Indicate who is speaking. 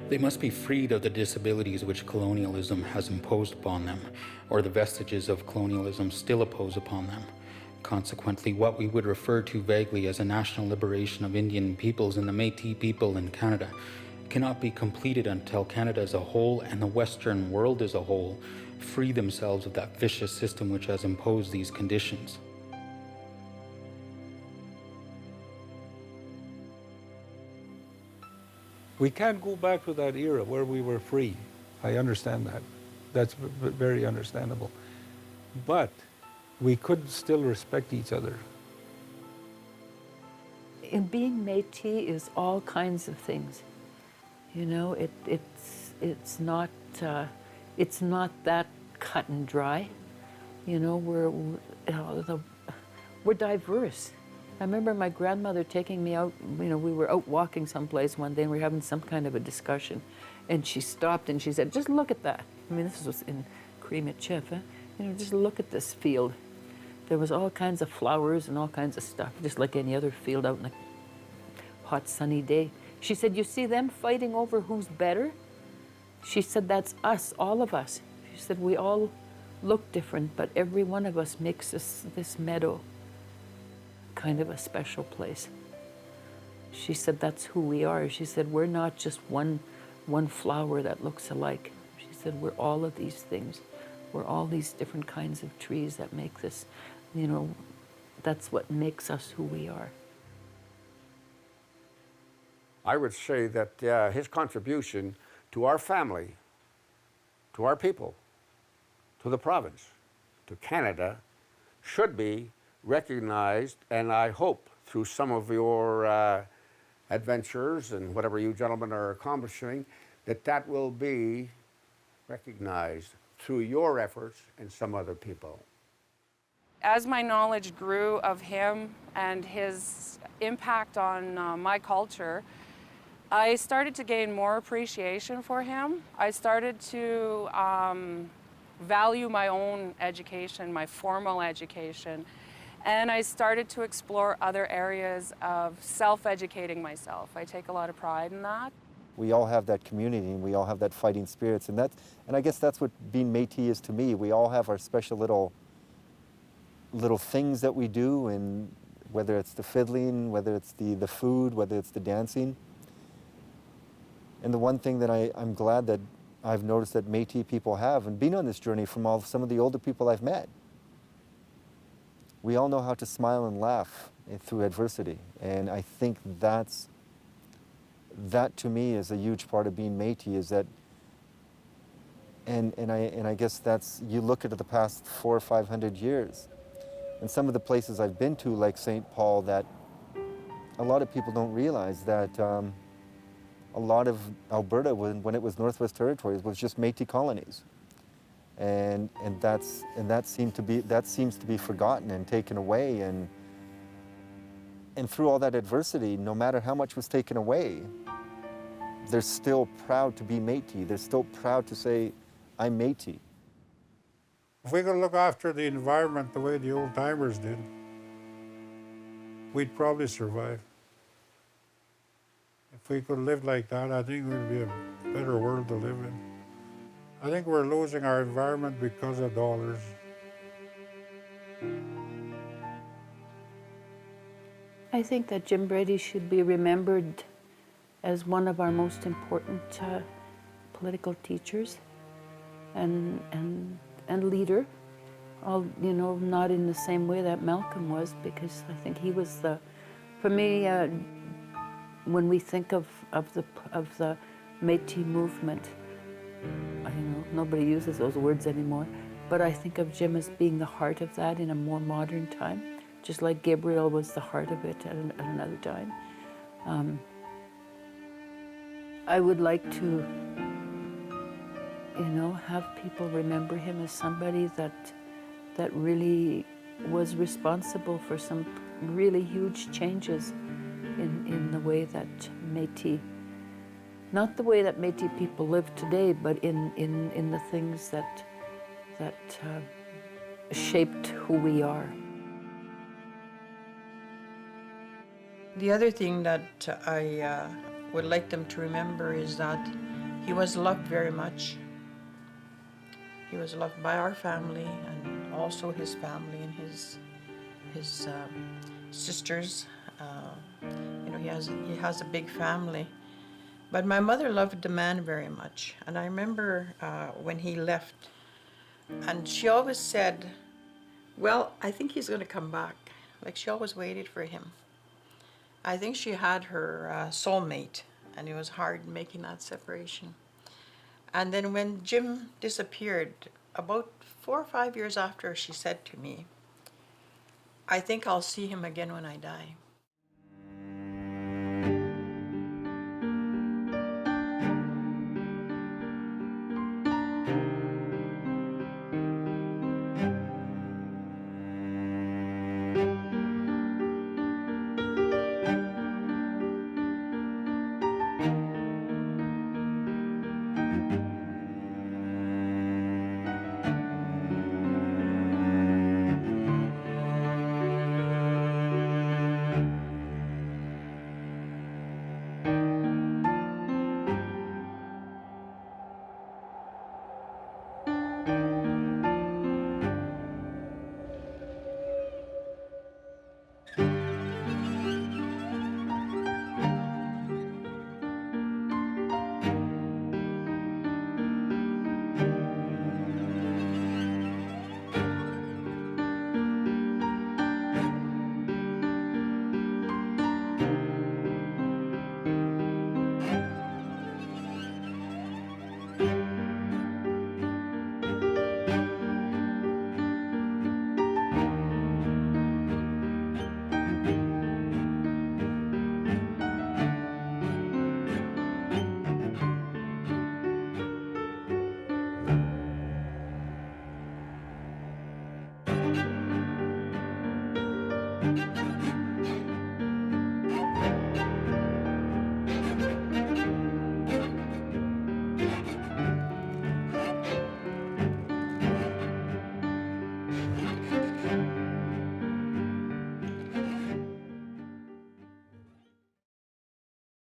Speaker 1: They must be freed of the disabilities which colonialism has imposed upon them, or the vestiges of colonialism still impose upon them. Consequently, what we would refer to vaguely as a national liberation of Indian peoples and the Métis people in Canada cannot be completed until Canada as a whole and the Western world as a whole free themselves of that vicious system which has imposed these conditions.
Speaker 2: We can't go back to that era where we were free. I understand that. That's very understandable. But we could still respect each other.
Speaker 3: And being Métis is all kinds of things. You know, it's not that cut and dry. You know, we're diverse. I remember my grandmother taking me out. You know, we were out walking someplace one day, and we were having some kind of a discussion, and she stopped and she said, "Just look at that." I mean, this was in Cream-Atchif, eh? You know, just look at this field. There was all kinds of flowers and all kinds of stuff, just like any other field out in a hot, sunny day. She said, "You see them fighting over who's better?" She said, "That's us, all of us." She said, "We all look different, but every one of us makes this meadow kind of a special place." She said, "That's who we are." She said, "We're not just one flower that looks alike." She said, "We're all of these things. We're all these different kinds of trees that make this, you know, that's what makes us who we are."
Speaker 4: I would say that his contribution to our family, to our people, to the province, to Canada, should be recognized, and I hope through some of your adventures and whatever you gentlemen are accomplishing, that will be recognized through your efforts and some other people.
Speaker 5: As my knowledge grew of him and his impact on my culture, I started to gain more appreciation for him. I started to value my own education, my formal education, and I started to explore other areas of self-educating myself. I take a lot of pride in that.
Speaker 6: We all have that community, and we all have that fighting spirits, and I guess that's what being Métis is to me. We all have our special little things that we do, and whether it's the fiddling, whether it's the food, whether it's the dancing. And the one thing that I'm glad that I've noticed that Métis people have, and been on this journey from some of the older people I've met, we all know how to smile and laugh through adversity. And I think that to me is a huge part of being Métis, is that, and I guess that's, you look at the past 400 or 500 years, and some of the places I've been to, like St. Paul, that a lot of people don't realize that a lot of Alberta, when it was Northwest Territories, was just Métis colonies, and that seems to be forgotten and taken away, and through all that adversity, no matter how much was taken away, they're still proud to be Métis. They're still proud to say, "I'm Métis."
Speaker 7: If we could look after the environment the way the old timers did, we'd probably survive. If we could live like that, I think it would be a better world to live in. I think we're losing our environment because of dollars.
Speaker 3: I think that Jim Brady should be remembered as one of our most important political teachers and leader. You know, not in the same way that Malcolm was, because I think he was for me, when we think of the Métis movement, nobody uses those words anymore, but I think of Jim as being the heart of that in a more modern time, just like Gabriel was the heart of it at another time. I would like to, have people remember him as somebody that really was responsible for some really huge changes in the way that Métis, not the way that Métis people live today, but in the things that shaped who we are.
Speaker 8: The other thing that I would like them to remember is that He was loved very much. He was loved by our family and also his family and his sisters. You know, he has a big family. But my mother loved the man very much. And I remember when he left, and she always said, well, I think he's going to come back. Like, she always waited for him. I think she had her soulmate, and it was hard making that separation. And then when Jim disappeared, about 4 or 5 years after, she said to me, I think I'll see him again when I die.